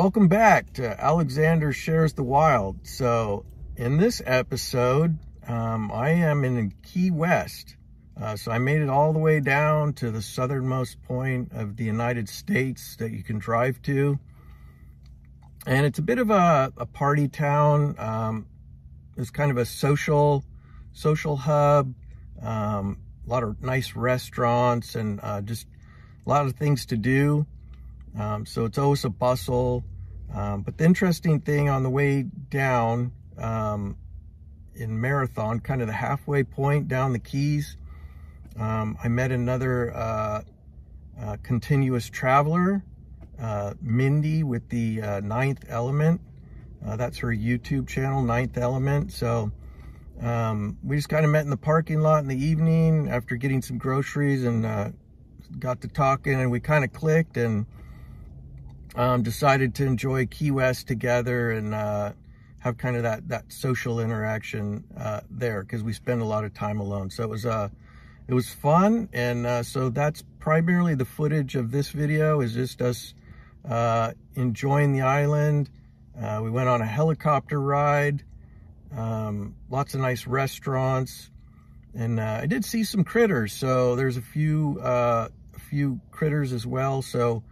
Welcome back to Alexander Shares the Wild. So in this episode, I am in Key West. So I made it all the way down to the southernmost point of the United States that you can drive to. And it's a bit of a party town. It's kind of a social hub. A lot of nice restaurants and just a lot of things to do. So it's always a bustle. But the interesting thing on the way down in Marathon, kind of the halfway point down the Keys, I met another continuous traveler, Mindy with the Ninth Element. That's her YouTube channel, Ninth Element. So we just kind of met in the parking lot in the evening after getting some groceries and got to talking, and we kind of clicked and decided to enjoy Key West together and have kind of that social interaction there, because we spend a lot of time alone. So it was fun, and so that's primarily the footage of this video, is just us enjoying the island. We went on a helicopter ride, lots of nice restaurants, and I did see some critters. So there's a few critters as well. So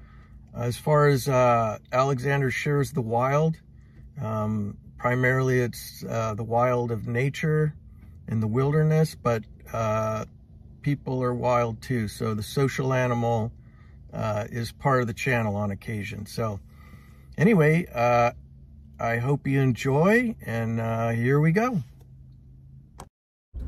as far as Alexander Shares the Wild, primarily it's the wild of nature and the wilderness, but people are wild too. So the social animal is part of the channel on occasion. So anyway, I hope you enjoy, and here we go.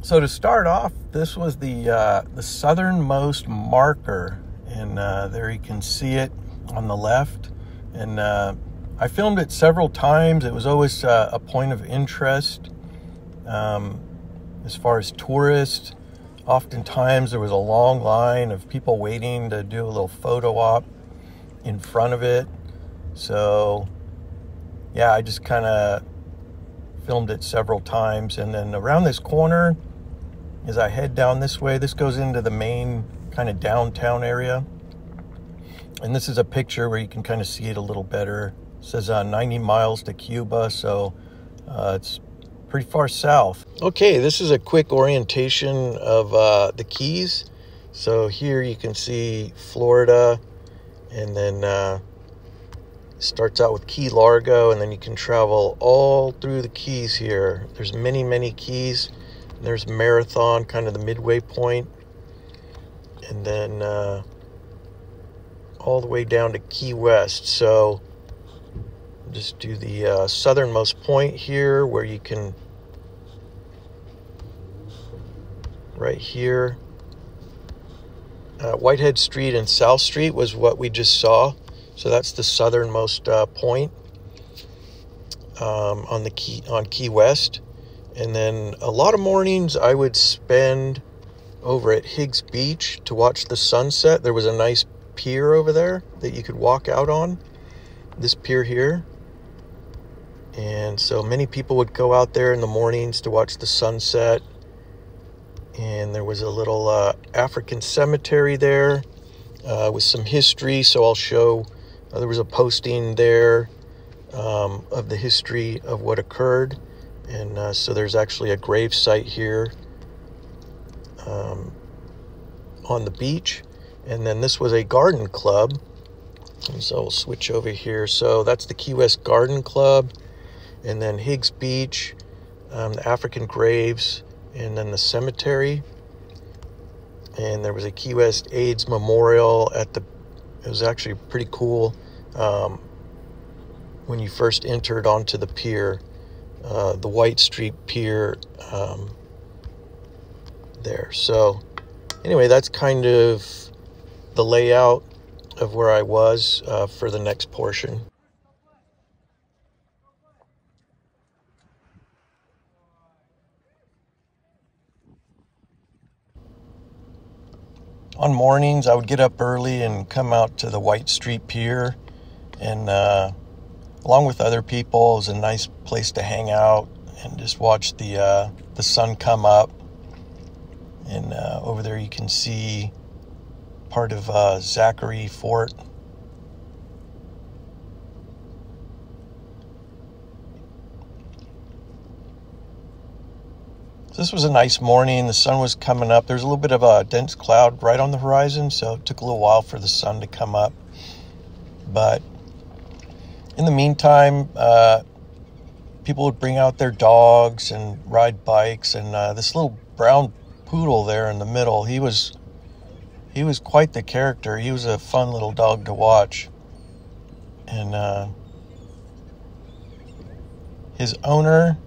So to start off, this was the southernmost marker, and there you can see it on the left. And I filmed it several times. It was always a point of interest as far as tourists. Oftentimes there was a long line of people waiting to do a little photo op in front of it. So yeah, I just kind of filmed it several times. And then around this corner, as I head down this way, this goes into the main kind of downtown area. And this is a picture where you can kind of see it a little better. It says 90 miles to Cuba, so it's pretty far south. Okay, this is a quick orientation of the Keys. So here you can see Florida, and then starts out with Key Largo, and then you can travel all through the Keys here. There's many Keys. There's Marathon, kind of the midway point, and then all the way down to Key West. So just do the southernmost point here, where you can, right here, Whitehead Street and South Street was what we just saw. So that's the southernmost point on Key West. And then a lot of mornings I would spend over at Higgs Beach to watch the sunset. There was a nice pier over there that you could walk out on, this pier here. And so many people would go out there in the mornings to watch the sunset. And there was a little African cemetery there with some history. So I'll show, there was a posting there of the history of what occurred. And so there's actually a grave site here on the beach. And then this was a garden club. And so we'll switch over here. So that's the Key West Garden Club. And then Higgs Beach, the African graves, and then the cemetery. And there was a Key West AIDS Memorial at the, it was actually pretty cool when you first entered onto the pier, the White Street Pier there. So anyway, that's kind of the layout of where I was for the next portion. On mornings, I would get up early and come out to the White Street Pier, and along with other people, it was a nice place to hang out and just watch the sun come up. And over there you can see part of Zachary Fort. So this was a nice morning. The sun was coming up. There's a little bit of a dense cloud right on the horizon, so it took a little while for the sun to come up. But in the meantime, people would bring out their dogs and ride bikes. And this little brown poodle there in the middle, he was quite the character. He was a fun little dog to watch. And his owner,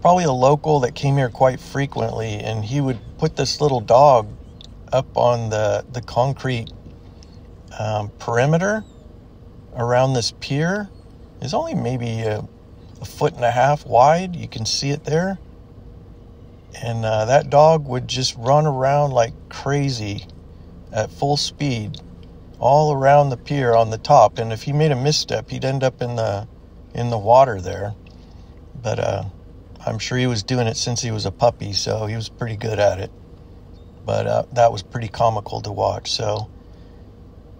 probably a local that came here quite frequently, and he would put this little dog up on the concrete perimeter around this pier. It's only maybe a 1.5 feet wide. You can see it there. And that dog would just run around like crazy at full speed all around the pier on the top. And if he made a misstep, he'd end up in the water there. But I'm sure he was doing it since he was a puppy, so he was pretty good at it. But that was pretty comical to watch. So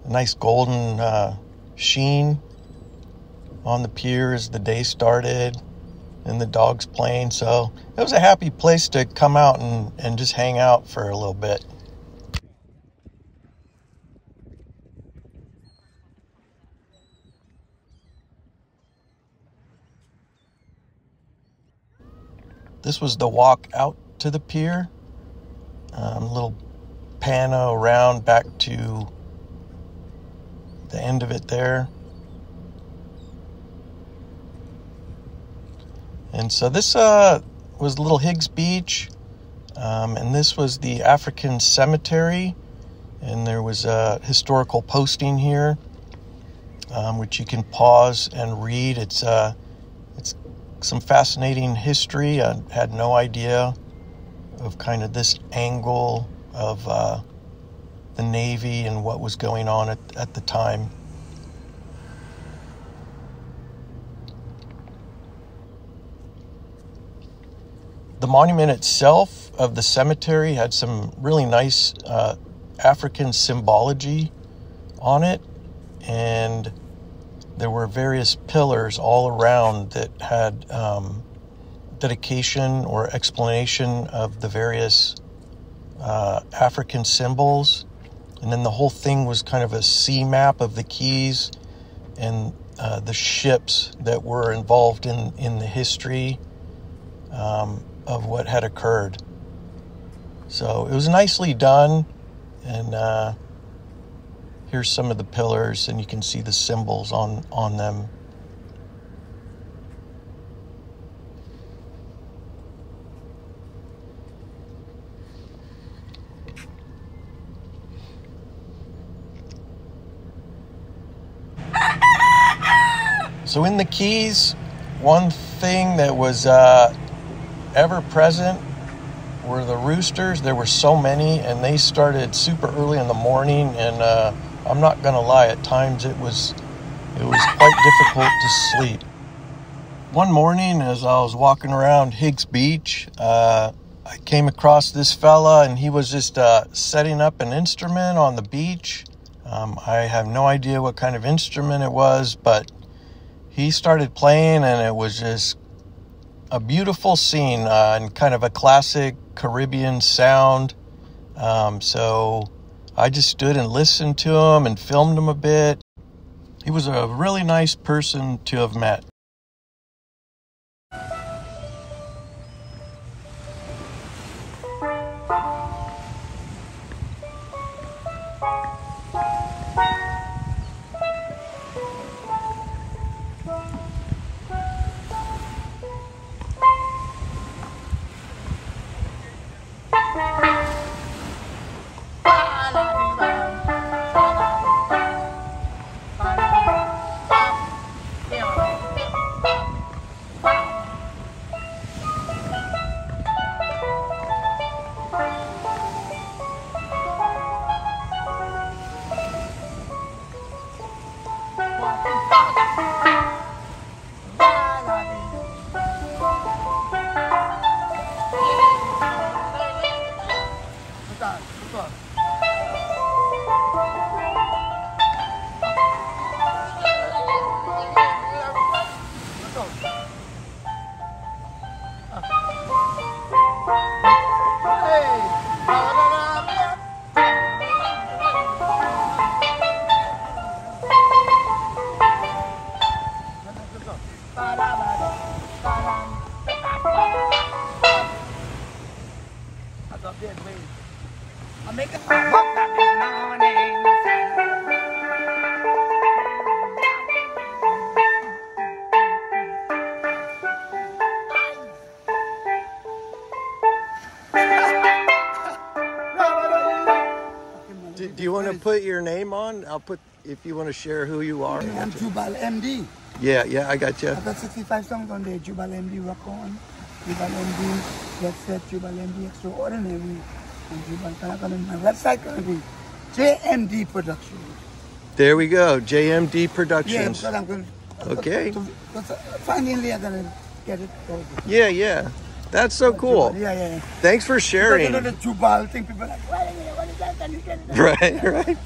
a nice golden sheen on the pier as the day started, and the dogs playing. So it was a happy place to come out and just hang out for a little bit. This was the walk out to the pier. A little pano around back to the end of it there. And so this was Little Higgs Beach, and this was the African cemetery, and there was a historical posting here, which you can pause and read. It's some fascinating history. I had no idea of kind of this angle of the Navy and what was going on at the time. The monument itself of the cemetery had some really nice African symbology on it, and there were various pillars all around that had dedication or explanation of the various African symbols. And then the whole thing was kind of a sea map of the keys and the ships that were involved in the history of what had occurred. So it was nicely done, and here's some of the pillars, and you can see the symbols on them. So in the Keys, one thing that was ever present were the roosters. There were so many, and they started super early in the morning, and I'm not gonna lie, at times it was quite difficult to sleep. One morning as I was walking around Higgs Beach, I came across this fella, and he was just setting up an instrument on the beach. I have no idea what kind of instrument it was, but he started playing, and it was just a beautiful scene, and kind of a classic Caribbean sound. So I just stood and listened to him and filmed him a bit. He was a really nice person to have met. dead weight. I'm making my walk out this morning. Do you want to put your name on? I'll put, if you want to share who you are. I'm Jubal MD. Yeah, I got you. I've got 65 songs on there. Jubal MD Rock On, Jubal MD Get Set, Jubal MD Extraordinary, and Jubal Kanakan. My website gonna be JMD Productions. There we go, JMD Productions. Yeah, I'm going okay. Finally, I'm gonna get it over. Yeah. That's so cool. Jubal, yeah. Thanks for sharing. You know the Jubal thing, people are like, wait a minute, what is that? Can you get it? Right.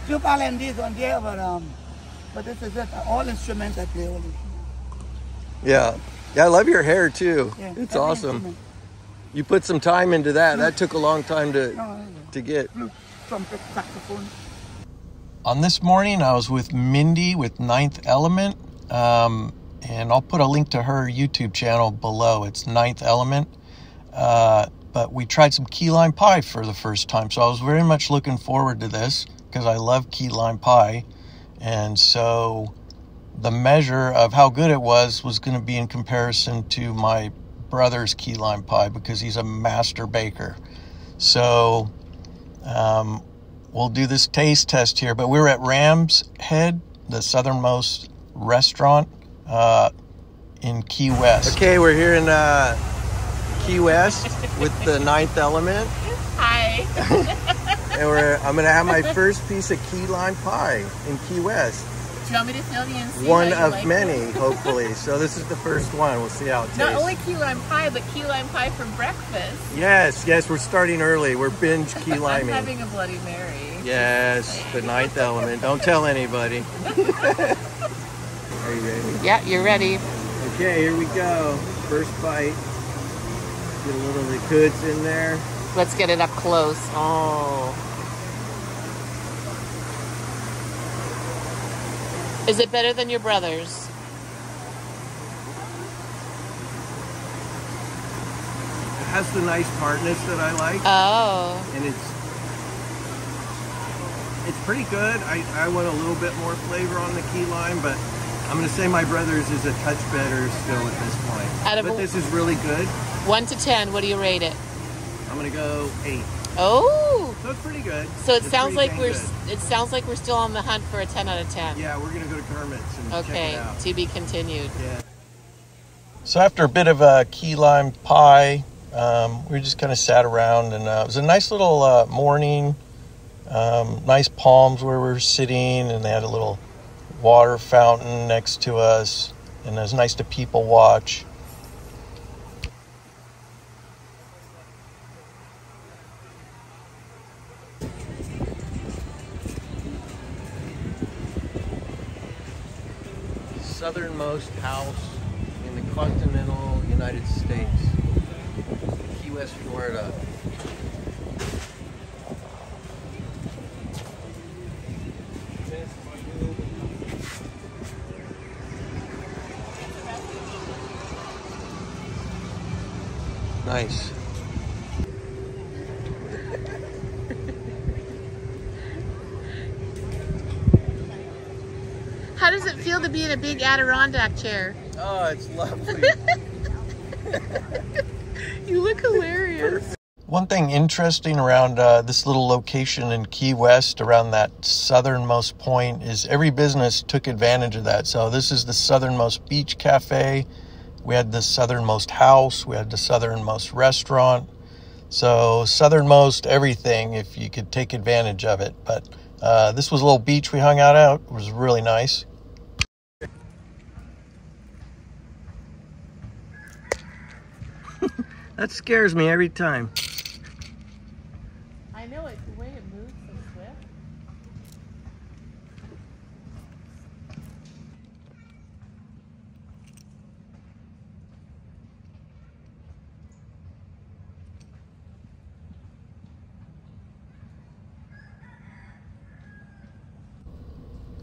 Jubal MD is on there, but this is it. All instruments I play. All instruments. Yeah, I love your hair too. Yeah, it's awesome. Instrument. You put some time into that. That took a long time to get. Flute, trumpet, saxophone. On this morning, I was with Mindy with Ninth Element, and I'll put a link to her YouTube channel below. It's Ninth Element. But we tried some key lime pie for the first time, so I was very much looking forward to this because I love key lime pie. And so the measure of how good it was going to be in comparison to my brother's key lime pie because he's a master baker. So we'll do this taste test here. But we were at Ram's Head, the southernmost restaurant in Key West. Okay, we're here in Key West with the Ninth Element. Hi. And I'm going to have my first piece of key lime pie in Key West. Do you want me to fill you and see one of like many, hopefully. So this is the first one. We'll see how it tastes. Not only key lime pie, but key lime pie for breakfast. Yes, we're starting early. We're binge key liming. I'm having a Bloody Mary. Yes, the Ninth Element. Don't tell anybody. Are you ready? Yeah, you're ready. Okay, here we go. First bite. Get a little of the goods in there. Let's get it up close. Oh. Is it better than your brother's? It has the nice tartness that I like. Oh. And it's pretty good. I want a little bit more flavor on the key lime, but I'm going to say my brother's is a touch better still at this point. But this is really good. 1 to 10, what do you rate it? I'm going to go 8. Oh. So it's pretty good. So it sounds like we're still on the hunt for a 10 out of 10. Yeah, we're going to go to Kermit's and check it out. To be continued. Yeah. So after a bit of a key lime pie, we just kind of sat around, and it was a nice little morning. Nice palms where we were sitting, and they had a little water fountain next to us, and it was nice to people watch. Southernmost house in the continental United States, Key West, Florida. Nice. How does it feel to be in a big Adirondack chair? Oh, it's lovely. You look hilarious. One thing interesting around this little location in Key West, around that southernmost point, is every business took advantage of that. So this is the southernmost beach cafe. We had the southernmost house. We had the southernmost restaurant. So southernmost everything, if you could take advantage of it. But this was a little beach we hung out at. It was really nice. That scares me every time. I know it's the way it moves so swift.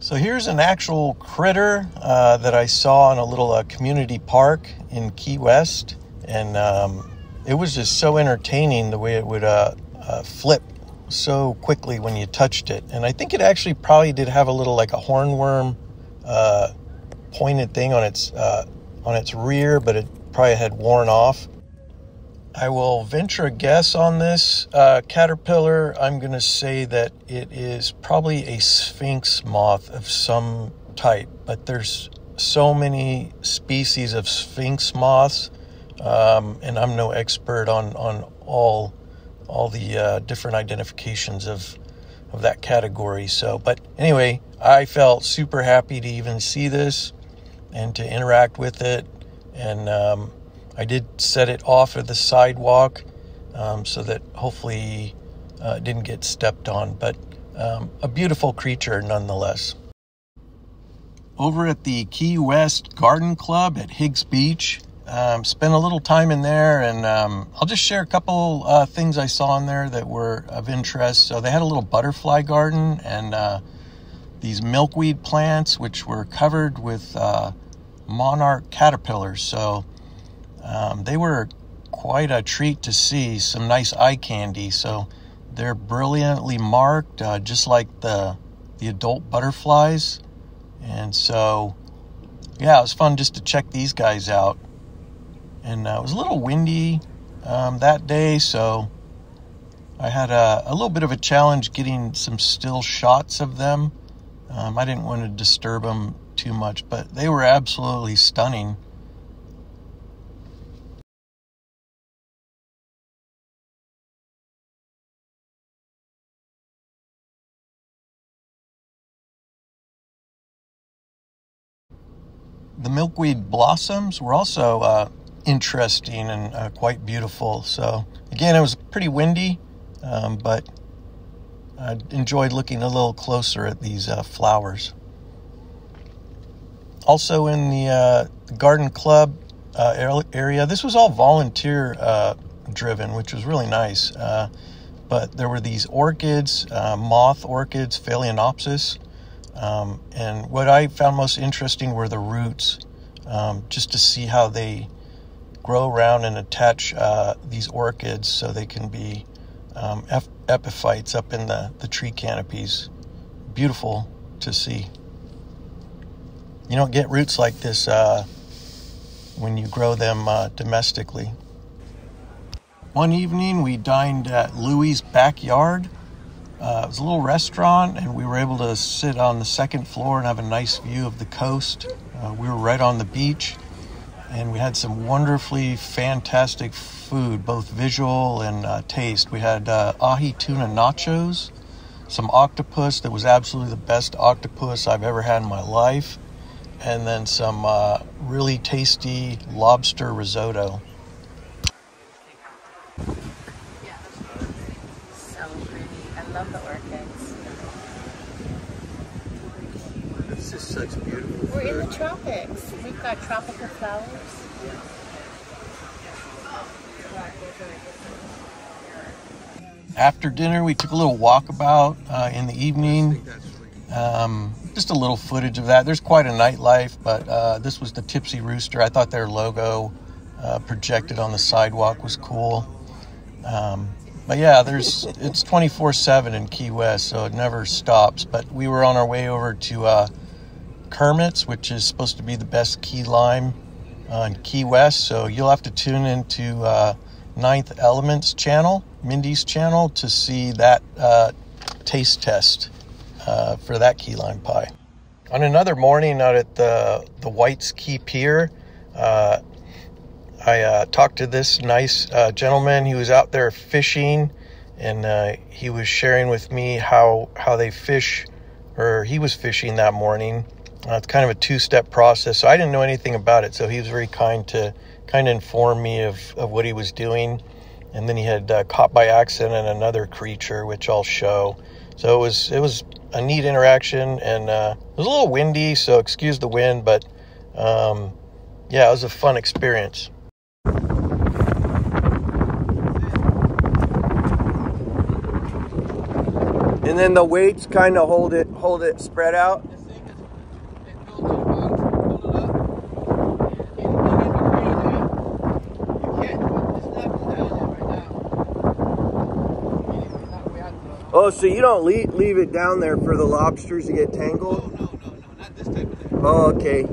So here's an actual critter that I saw in a little community park in Key West. And it was just so entertaining the way it would flip so quickly when you touched it. And I think it actually probably did have a little like a hornworm pointed thing on its rear, but it probably had worn off. I will venture a guess on this caterpillar. I'm going to say that it is probably a sphinx moth of some type, but there's so many species of sphinx moths, and I'm no expert on all the different identifications of that category. So, but anyway, I felt super happy to even see this and to interact with it. And I did set it off of the sidewalk so that hopefully it didn't get stepped on. But a beautiful creature nonetheless. Over at the Key West Garden Club at Higgs Beach, spent a little time in there, and I'll just share a couple things I saw in there that were of interest. So they had a little butterfly garden and these milkweed plants, which were covered with monarch caterpillars. So they were quite a treat to see, some nice eye candy. So they're brilliantly marked, just like the adult butterflies. And so, yeah, it was fun just to check these guys out. And it was a little windy that day, so I had a little bit of a challenge getting some still shots of them. I didn't want to disturb them too much, but they were absolutely stunning. The milkweed blossoms were also interesting and quite beautiful. So again, it was pretty windy, but I enjoyed looking a little closer at these flowers. Also in the garden club area, this was all volunteer driven, which was really nice. But there were these orchids, moth orchids, Phalaenopsis. And what I found most interesting were the roots, just to see how they grow around and attach these orchids so they can be epiphytes up in the tree canopies. Beautiful to see. You don't get roots like this when you grow them domestically. One evening we dined at Louie's Backyard. It was a little restaurant, and we were able to sit on the second floor and have a nice view of the coast. We were right on the beach, and we had some wonderfully fantastic food, both visual and taste. We had ahi tuna nachos, some octopus that was absolutely the best octopus I've ever had in my life, and then some really tasty lobster risotto. Love the orchids. This is such beautiful. We're in the tropics. We've got tropical flowers. After dinner, we took a little walkabout in the evening. Just a little footage of that. There's quite a nightlife, but this was the Tipsy Rooster. I thought their logo projected on the sidewalk was cool. But yeah, it's 24/7 in Key West, so it never stops. But we were on our way over to Kermit's, which is supposed to be the best key lime in Key West. So you'll have to tune into Ninth Element's channel, Mindy's channel, to see that taste test for that key lime pie. On another morning out at the White's Key Pier, I talked to this nice gentleman. He was out there fishing, and he was sharing with me how they fish, or he was fishing that morning. It's kind of a two-step process, so I didn't know anything about it. So he was very kind to inform me of what he was doing. And then he had caught by accident another creature, which I'll show. So it was a neat interaction, and it was a little windy, so excuse the wind, but yeah, it was a fun experience. And then the weights kind of hold it spread out. Oh, so you don't leave it down there for the lobsters to get tangled? No, not this type of thing. Oh, okay.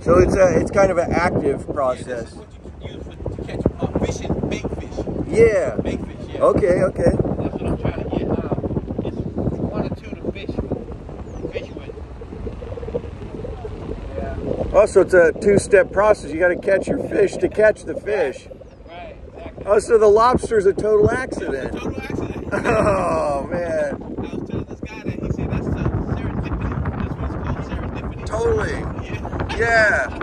So it's kind of an active process. Yeah, this is what you use to catch fishing, bait fish. Yeah. Bait fish, yeah. Okay, okay. That's what I'm trying to get. It's one or two to fish with. Yeah. Oh, so it's a two-step process. You got to catch your fish to catch the fish. Right, exactly. Oh, so the lobster's a total accident. It's a total accident. Oh, man. I was telling this guy that he said that's serendipity. That's what it's called, serendipity. Totally. Yeah. Yeah.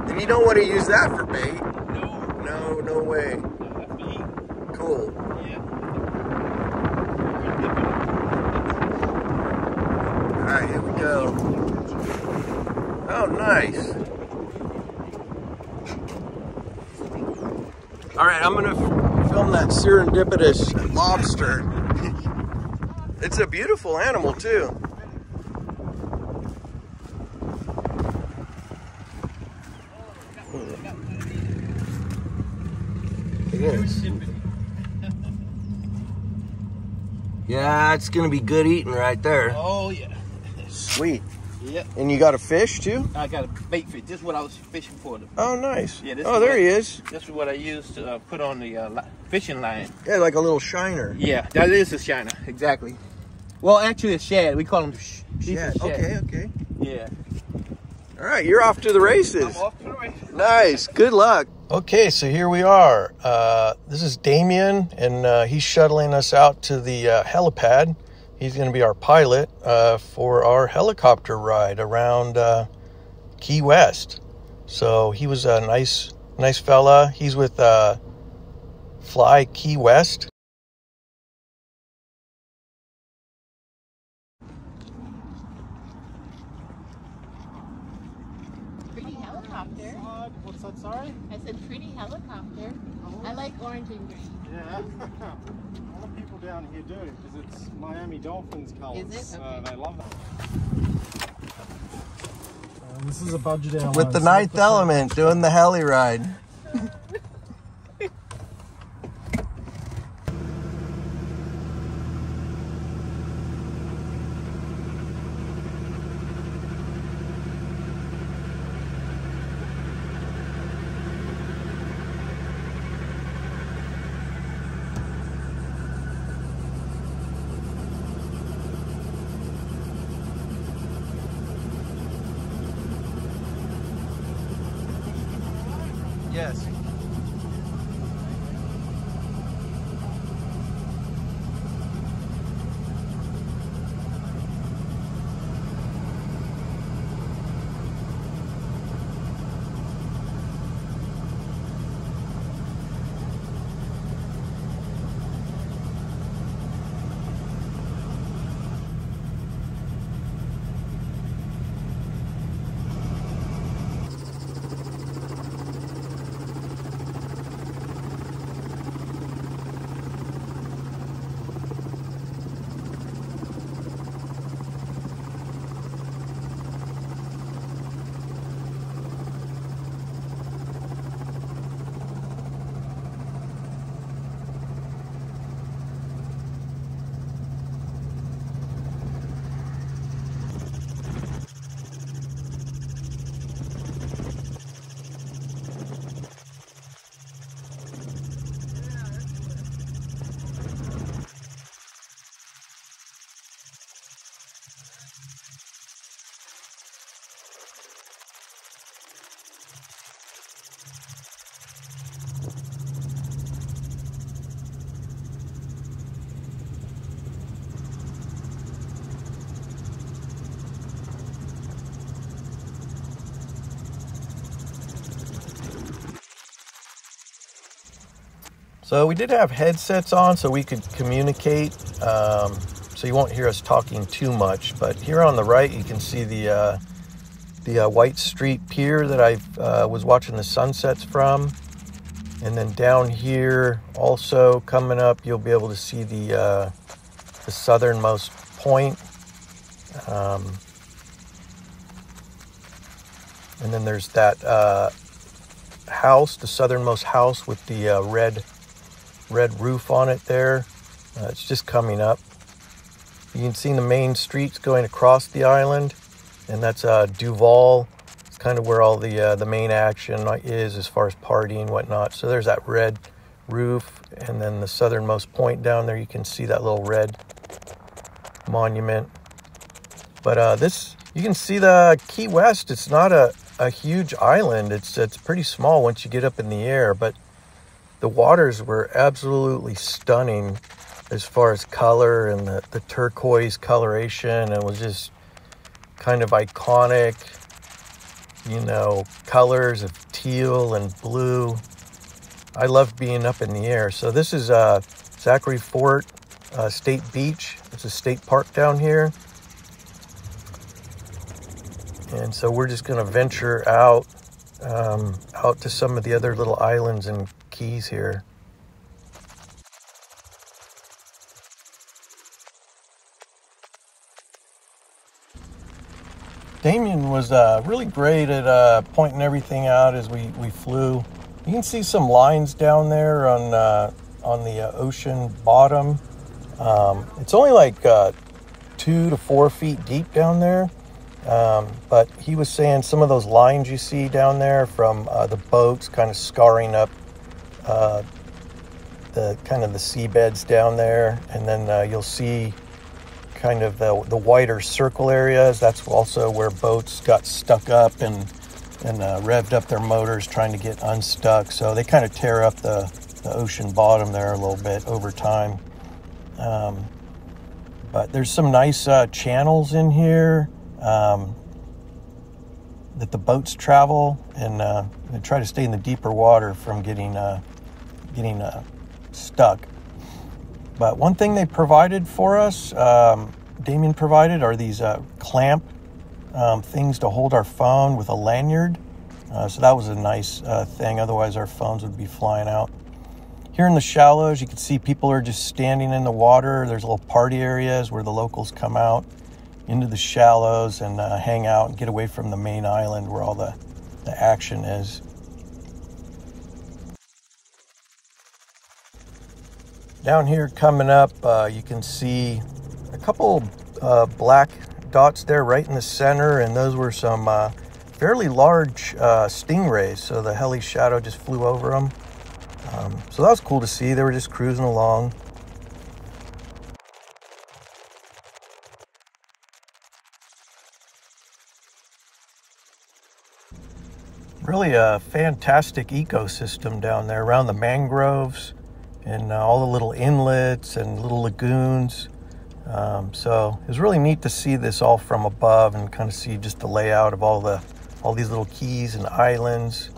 And you don't want to use that for bait. No. No way. No, that's for eating. Cool. Yeah. All right, here we go. Oh, nice. All right, I'm going to film that serendipitous lobster. It's a beautiful animal, too. It is. Yeah, it's gonna be good eating right there. Oh, yeah. Sweet. Yep. And you got a fish too? I got a bait fish. This is what I was fishing for. Oh, nice. Yeah, oh, there he is. This is what I used to put on the fishing line. Yeah, like a little shiner. Yeah, that is a shiner. Exactly. Well, actually, a shad. We call them shad. Okay. Yeah. All right, you're off to the races. I'm off to the races. Nice. Good luck. Okay, so here we are. This is Damien, and he's shuttling us out to the helipad. He's going to be our pilot for our helicopter ride around Key West. So he was a nice fella. He's with Fly Key West. Pretty helicopter. What's that, sorry? I said pretty helicopter. I like orange and green. Yeah. A lot of people down here do, because it's Miami Dolphins colors. Is it? Okay. They love that. This is a budget airline. With the Ninth Element doing the heli ride. Yes. So we did have headsets on so we could communicate, so you won't hear us talking too much. But here on the right, you can see the White Street Pier that I was watching the sunsets from. And then down here, also coming up, you'll be able to see the southernmost point. And then there's that house, the southernmost house with the red roof on it there. It's just coming up. You can see the main streets going across the island, and that's Duval. It's kind of where all the main action is as far as partying and whatnot. So there's that red roof, and then the southernmost point down there, you can see that little red monument. But this, you can see the Key West. It's not a huge island. It's pretty small once you get up in the air, but the waters were absolutely stunning as far as color and the turquoise coloration. It was just kind of iconic, you know, colors of teal and blue. I love being up in the air. So this is Zachary Fort State Beach. It's a state park down here. And so we're just going to venture out to some of the other little islands and keys here. Damien was really great at pointing everything out as we flew. You can see some lines down there on the ocean bottom. It's only like 2 to 4 feet deep down there. But he was saying some of those lines you see down there from the boats kind of scarring up the kind of the seabeds down there, and then you'll see kind of the wider circle areas. That's also where boats got stuck up and revved up their motors trying to get unstuck. So they kind of tear up the ocean bottom there a little bit over time. But there's some nice channels in here that the boats travel, and try to stay in the deeper water from getting stuck. But one thing they provided for us, Damien provided, are these clamp things to hold our phone with a lanyard. So that was a nice thing. Otherwise, our phones would be flying out. Here in the shallows, you can see people are just standing in the water. There's little party areas where the locals come out into the shallows and hang out and get away from the main island where all the action is. Down here coming up, you can see a couple black dots there right in the center, and those were some fairly large stingrays. So the heli shadow just flew over them. So that was cool to see. They were just cruising along. Really a fantastic ecosystem down there around the mangroves and all the little inlets and little lagoons. So it was really neat to see this all from above and kind of see just the layout of all these little keys and islands.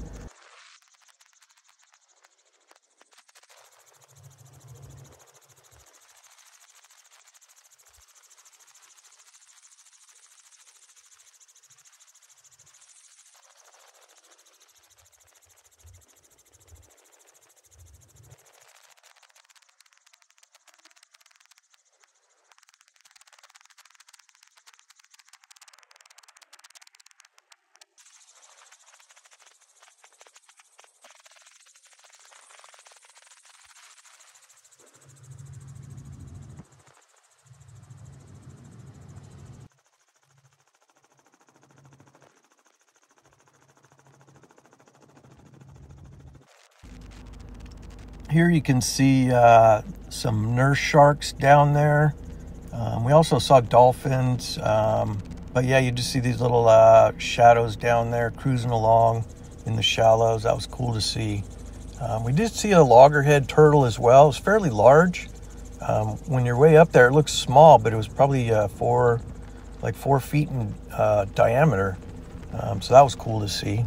Here you can see some nurse sharks down there. We also saw dolphins. But yeah, you just see these little shadows down there cruising along in the shallows. That was cool to see. We did see a loggerhead turtle as well. It's fairly large. When you're way up there, it looks small, but it was probably 4 feet in diameter. So that was cool to see.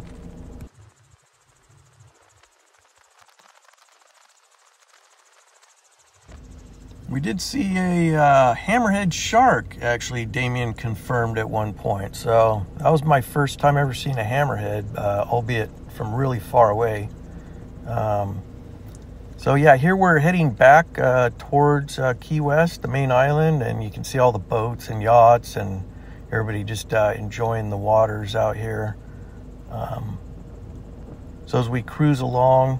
We did see a hammerhead shark, actually, Damien confirmed at one point. So that was my first time ever seeing a hammerhead, albeit from really far away. So yeah, here we're heading back towards Key West, the main island, and you can see all the boats and yachts and everybody just enjoying the waters out here. So as we cruise along,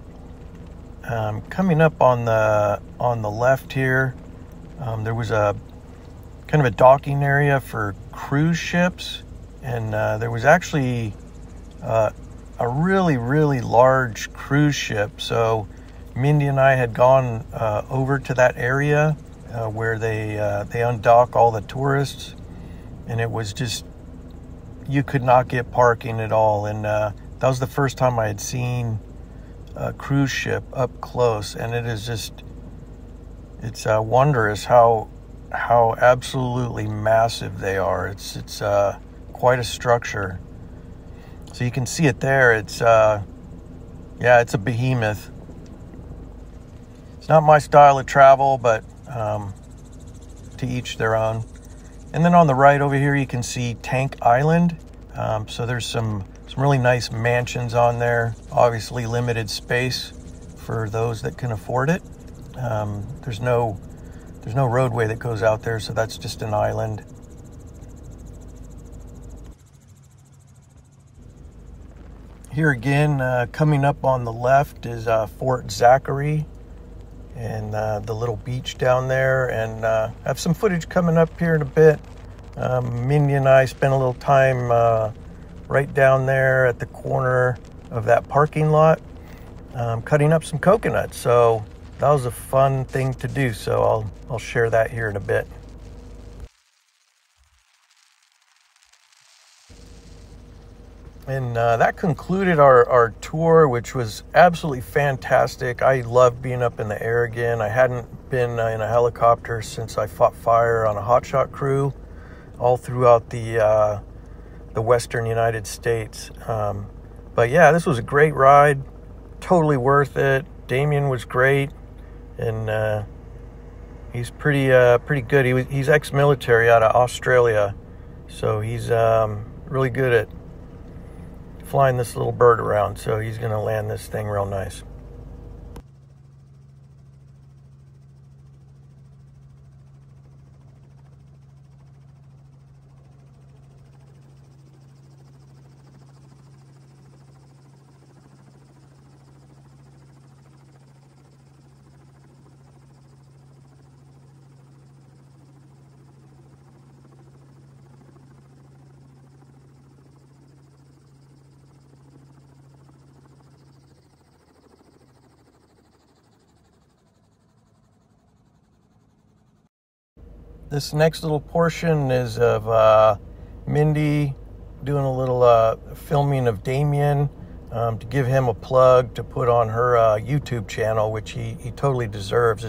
coming up on the left here, There was a kind of a docking area for cruise ships, and there was actually a really, really large cruise ship. So Mindy and I had gone over to that area where they undock all the tourists, and it was just, you could not get parking at all. And that was the first time I had seen a cruise ship up close, and it is just, it's wondrous how absolutely massive they are. It's quite a structure. So you can see it there. It's yeah, it's a behemoth. It's not my style of travel, but to each their own. And then on the right over here, you can see Tank Island. So there's some really nice mansions on there. Obviously limited space for those that can afford it. There's no roadway that goes out there, so that's just an island. Here again, coming up on the left is Fort Zachary and the little beach down there. And I have some footage coming up here in a bit. Mindy and I spent a little time right down there at the corner of that parking lot, cutting up some coconuts. So that was a fun thing to do. So I'll share that here in a bit. And that concluded our tour, which was absolutely fantastic. I love being up in the air again. I hadn't been in a helicopter since I fought fire on a hotshot crew all throughout the western United States. But yeah, this was a great ride, totally worth it. Damien was great, and he's pretty good. He's ex-military out of Australia, so he's really good at flying this little bird around. So he's going to land this thing real nice. This next little portion is of Mindy doing a little filming of Damien to give him a plug to put on her YouTube channel, which he totally deserves.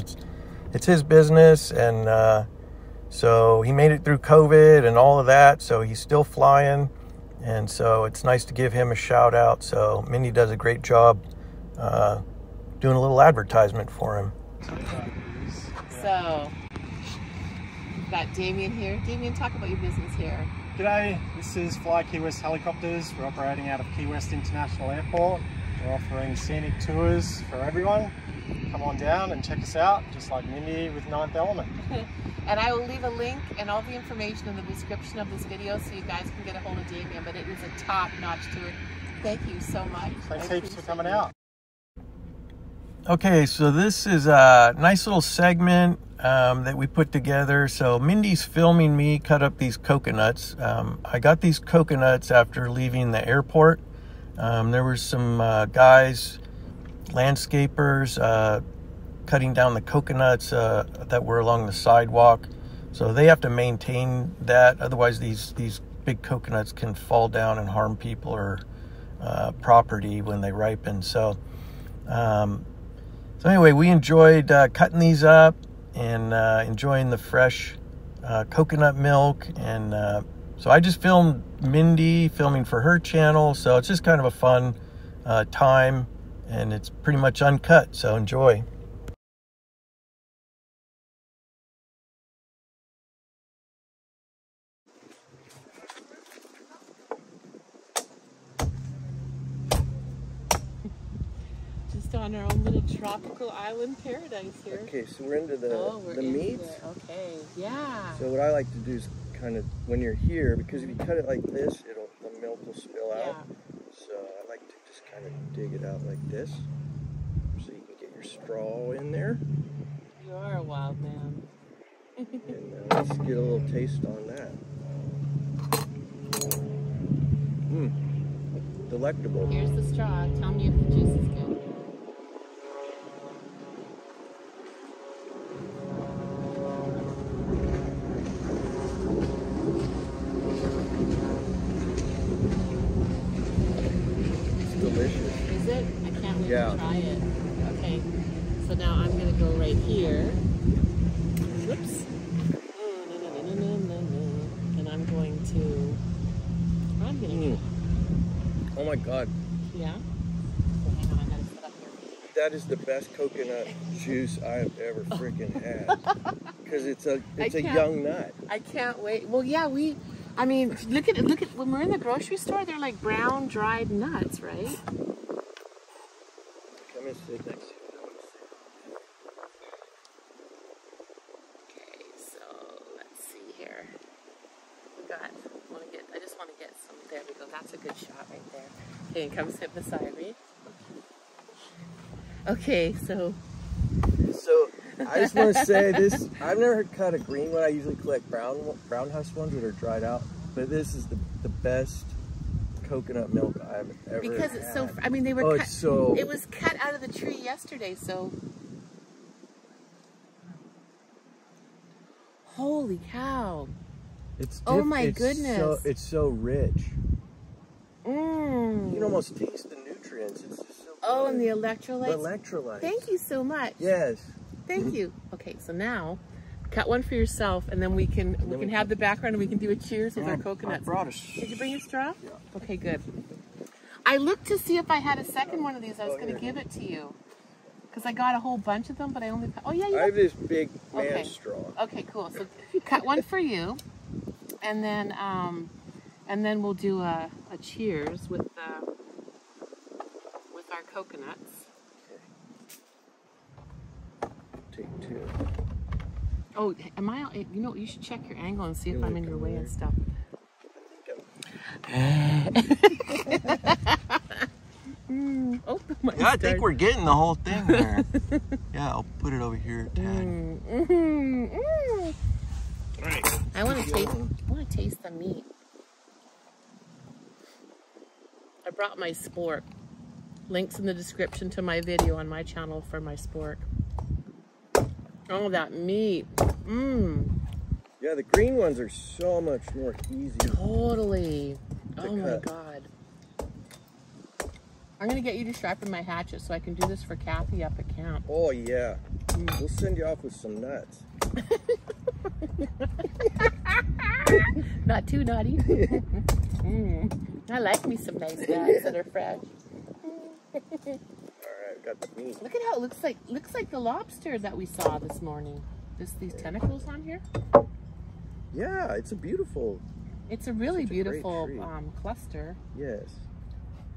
It's his business, and so he made it through COVID and all of that, so he's still flying, and so it's nice to give him a shout out. So Mindy does a great job doing a little advertisement for him. So got Damien here. Damien, talk about your business here. G'day, this is Fly Key West Helicopters. We're operating out of Key West International Airport. We're offering scenic tours for everyone. Come on down and check us out, just like Mindy with Ninth Element. And I will leave a link and all the information in the description of this video so you guys can get a hold of Damien, but it is a top-notch tour. Thank you so much. Thanks heaps for coming out. Okay, so this is a nice little segment that we put together. So Mindy's filming me cut up these coconuts. I got these coconuts after leaving the airport. There were some guys, landscapers, cutting down the coconuts that were along the sidewalk. So they have to maintain that. Otherwise, these big coconuts can fall down and harm people or property when they ripen. So anyway, we enjoyed cutting these up and enjoying the fresh coconut milk. And so I just filmed Mindy filming for her channel. So it's just kind of a fun time, and it's pretty much uncut. So enjoy. On our own little tropical island paradise here. Okay, so we're into the meat. Okay, yeah. So what I like to do is kind of, when you're here, because if you cut it like this, the milk will spill out. So I like to just kind of dig it out like this, so you can get your straw in there. You are a wild man. And let's get a little taste on that. Delectable. Here's the straw. Tell me if the juice is good. It's delicious. Is it? I can't wait Yeah. to try it. Okay. So now I'm going to go right here. Whoops. And I'm going to... Oh my God. Yeah? Oh, hang on, I gotta sit up here. That is the best coconut juice I have ever freaking had. Because it's a young nut. I can't wait. Well, yeah, I mean, look at when we're in the grocery store, they're like brown dried nuts, right? Come and sit next to you. Okay, so let's see here. I just want to get some. There we go. That's a good shot right there. Okay, come sit beside me. Okay, so I just want to say this. I've never cut a green one. I usually collect brown husk ones that are dried out. But this is the best coconut milk I've ever because had. it's so. I mean, they were. It's so. It was cut out of the tree yesterday, so. Holy cow! Oh my goodness! It's so rich. Mmm. You can almost taste the nutrients. It's just so good. Oh, and the electrolytes. The electrolytes. Thank you so much. Yes. Thank you. Okay, so now cut one for yourself, and then we can have the background, and we can do a cheers with our coconuts. I brought a... Did you bring your straw? Yeah. Okay, good. I looked to see if I had a second one of these. I was going to give it to you because I got a whole bunch of them, but I only. Oh yeah, you. I have this big man Okay. straw. Okay, cool. So cut one for you, and then we'll do a cheers with our coconuts. Take two. Oh, am I? You know, you should check your angle and see if I'm in your way and stuff. Oh my! Yeah, I think we're getting the whole thing there. Yeah, I'll put it over here. Right. I want to taste the meat. I brought my spork. Links in the description to my video on my channel for my spork. Oh, that meat. Mmm. Yeah, the green ones are so much more easy. Totally. To Oh my cut. God. I'm going to get you to sharpen my hatchet so I can do this for Kathy up at camp. Oh, yeah. We'll send you off with some nuts. Not too naughty. I like me some nice nuts that are fresh. All right, got the meat. Look at how it looks like the lobster that we saw this morning. These tentacles on here. Yeah, it's a beautiful. It's a really beautiful tree. cluster. Yes.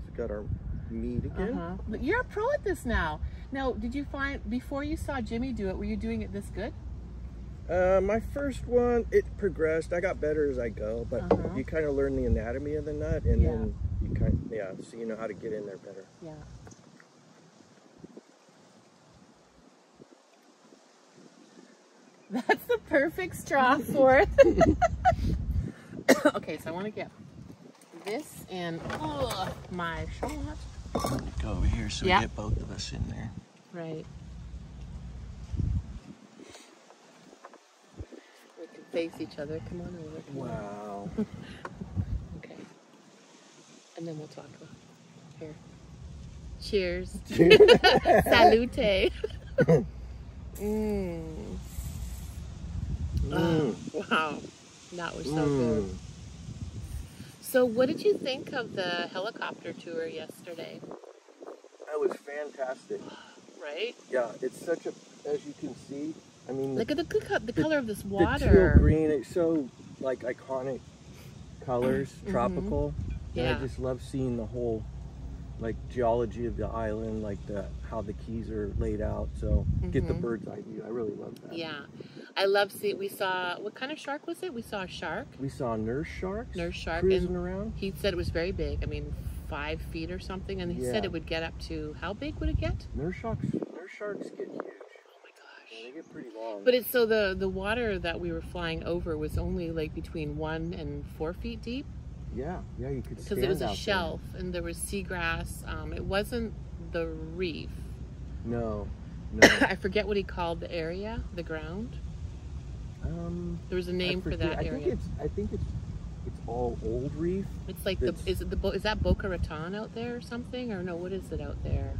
We got our meat again. But you're a pro at this now. Now, did you find before you saw Jimmy do it, were you doing it this good? My first one, it progressed. I got better as I go, but you kind of learn the anatomy of the nut, and then you so you know how to get in there better. Yeah. That's the perfect straw for it. Okay, so I want to get this in my shot. Go over here so we get both of us in there. Right. We can face each other. Come on over. Wow. Okay. And then we'll talk about here. Cheers. Salute. Oh, wow. That was so good. So what did you think of the helicopter tour yesterday? That was fantastic. Right? Yeah, it's such a, as you can see, I mean, look at the color of this water. The teal green, it's so like iconic colors, tropical. Yeah. And I just love seeing the whole like geology of the island, like how the keys are laid out. So get the bird's eye view. I really love that. Yeah. I love seeing, we saw, what kind of shark was it? We saw a shark. We saw nurse sharks. Nurse shark. Cruising around. He said it was very big. I mean, 5 feet or something. And he said it would get up to, how big would it get? Nurse sharks get huge. Oh my gosh. they get pretty long. But it's so the water that we were flying over was only like between 1 and 4 feet deep. Yeah, you could stand because it was a out shelf and there was seagrass. It wasn't the reef. No. I forget what he called the area, the ground. There was a name for that area. I think it's all old reef. It's like is that Boca Raton out there or something, or no? What is it out there?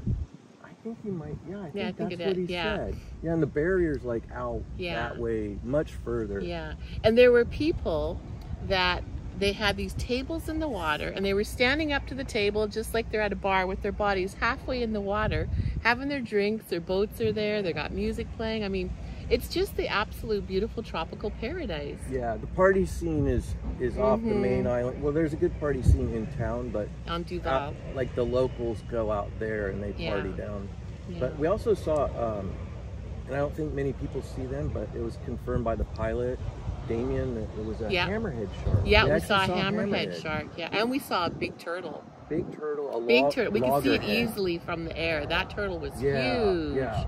I think he might. Yeah, I think think that's it what is. he Yeah. said. Yeah, and the barrier's like out Yeah. that way, much further. Yeah, and there were people that they had these tables in the water, and they were standing up to the table just like they're at a bar with their bodies halfway in the water, having their drinks. Their boats are there. They got music playing. I mean, it's just the absolute beautiful tropical paradise. Yeah, the party scene is off the main island. Well, there's a good party scene in town, but On Duval. like the locals go out there and they party down. Yeah. But we also saw, and I don't think many people see them, but it was confirmed by the pilot, Damien, that it was a hammerhead shark. Yeah, we saw a hammerhead shark. Yeah, and we saw a big turtle. Big turtle, Big turtle. We could see it loggerhead. easily from the air. That turtle was huge. Yeah.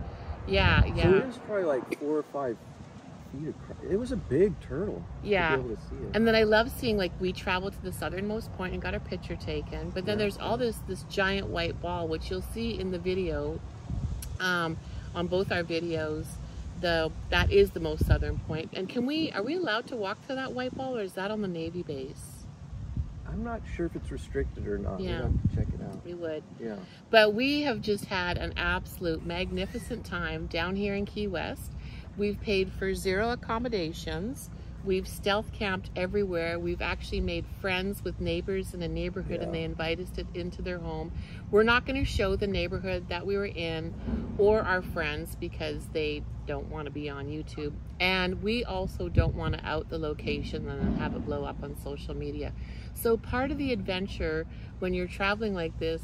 Yeah. So it was probably like 4 or 5 feet across. It was a big turtle. Yeah. To be able to see it. And then I love seeing, like, we traveled to the southernmost point and got our picture taken. But then there's all this giant white ball, which you'll see in the video, on both our videos. That is the most southern point. And are we allowed to walk to that white ball, or is that on the Navy base? I'm not sure if it's restricted or not. Yeah. We'll have to check it out. We would. Yeah. But we have just had an absolute magnificent time down here in Key West. We've paid for 0 accommodations. We've stealth camped everywhere. We've actually made friends with neighbors in the neighborhood, and they invite us into their home. We're not going to show the neighborhood that we were in or our friends because they don't want to be on YouTube. And we also don't want to out the location and then have it blow up on social media. So part of the adventure when you're traveling like this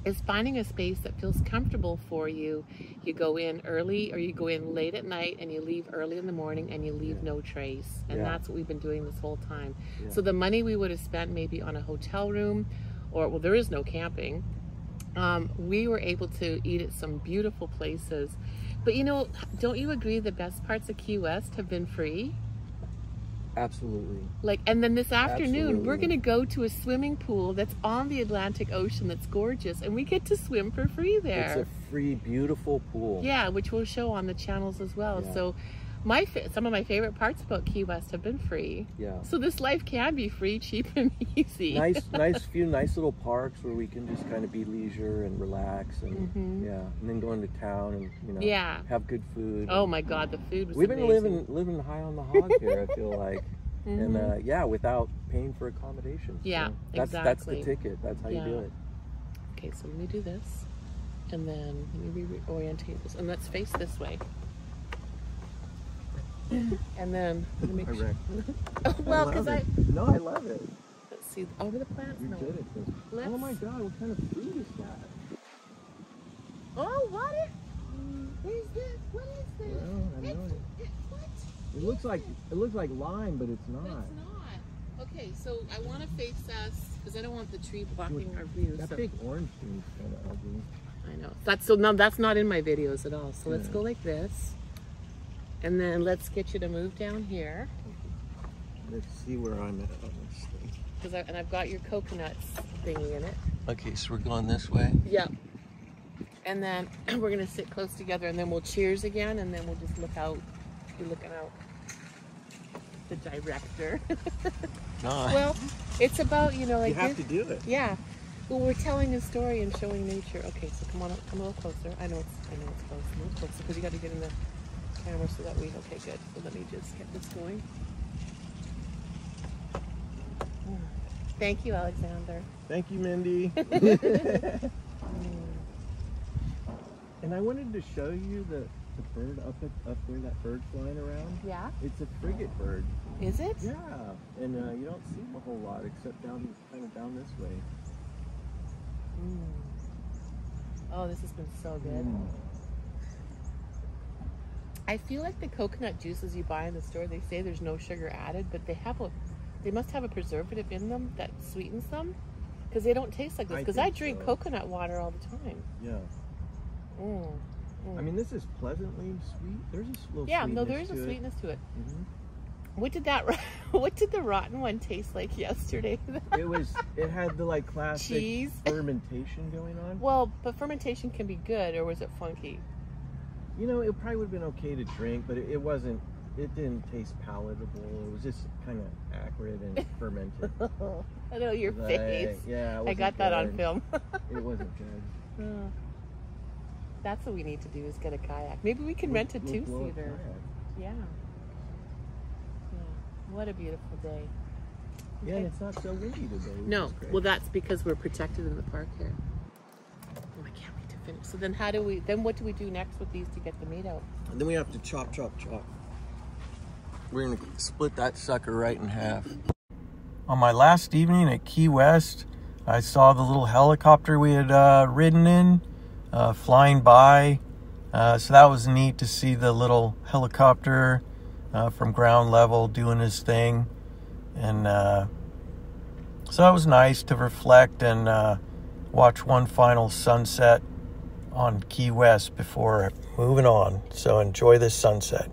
is finding a space that feels comfortable for you. You go in early or you go in late at night, and you leave early in the morning, and you leave no trace. And that's what we've been doing this whole time. So the money we would have spent maybe on a hotel room, or, well, there is no camping, we were able to eat at some beautiful places. But you know, don't you agree the best parts of Key West have been free? Absolutely. Like, and then this afternoon we're gonna go to a swimming pool that's on the Atlantic Ocean that's gorgeous, and we get to swim for free there. It's a free, beautiful pool. Yeah, which we'll show on the channels as well. So some of my favorite parts about Key West have been free. Yeah. So this life can be free, cheap, and easy. Nice little parks where we can just kind of be leisure and relax, and and then go into town and have good food. Oh my God, the food was We've amazing. been living high on the hog here. I feel like, and without paying for accommodations. Yeah, so that's the exactly. ticket. That's how you do it. Okay, so let me do this, and then let me reorientate this, and let's face this way. And then let me make sure. Well, because I love it. Let's see over the plants. You're good at this. Oh my God, what kind of food is that? Oh, what is this? What is this? Well, I know What? It looks like lime, but it's not. It's not. Okay, so I want to face us because I don't want the tree blocking our view. That big orange thing is kind of ugly. I know. That's not in my videos at all. So let's go like this. And then let's get you to move down here. Let's see where I'm at on this thing. And I've got your coconuts thingy in it. Okay, so we're going this way? Yep. And then we're going to sit close together, and then we'll cheers again, and then we'll just look out. Be looking out. The director. No. Well, it's about, like you have to do it. Yeah. Well, we're telling a story and showing nature. Okay, so come a little closer. I know it's close. A little closer, because you got to get in the camera so that okay, good. So let me just get this going. Thank you, Alexander. Thank you, Mindy. And I wanted to show you the bird up there, that bird flying around. Yeah? It's a frigate bird. Is it? Yeah. And you don't see them a whole lot except kind of down this way. Oh, this has been so good. I feel like the coconut juices you buy in the store, they say there's no sugar added, but they must have a preservative in them that sweetens them, because they don't taste like this. Because I drink coconut water all the time. Yeah. I mean, this is pleasantly sweet. There's a little Yeah, sweetness no, there is a to it. sweetness to it. Mhm. What did the rotten one taste like yesterday? It had the like classic cheese fermentation going on. Well, but fermentation can be good, or was it funky? You know, it probably would have been okay to drink, but it wasn't. It didn't taste palatable. It was just kind of acrid and fermented. I know your Like, face. yeah, it I wasn't got that on good. film. It wasn't good. That's what we need to do, is get a kayak. Maybe we can rent a We'll blow a two-seater. kayak. Yeah. What a beautiful day. Yeah, and it's not so windy today. which No, is great. well, that's because we're protected in the park here. Oh, I can't wait to finish. So then what do we do next with these to get the meat out? And then we have to chop. We're gonna split that sucker right in half. On my last evening at Key West, I saw the little helicopter we had ridden in flying by. So that was neat to see the little helicopter from ground level doing his thing. And so that was nice to reflect and watch one final sunset on Key West before moving on. So enjoy this sunset.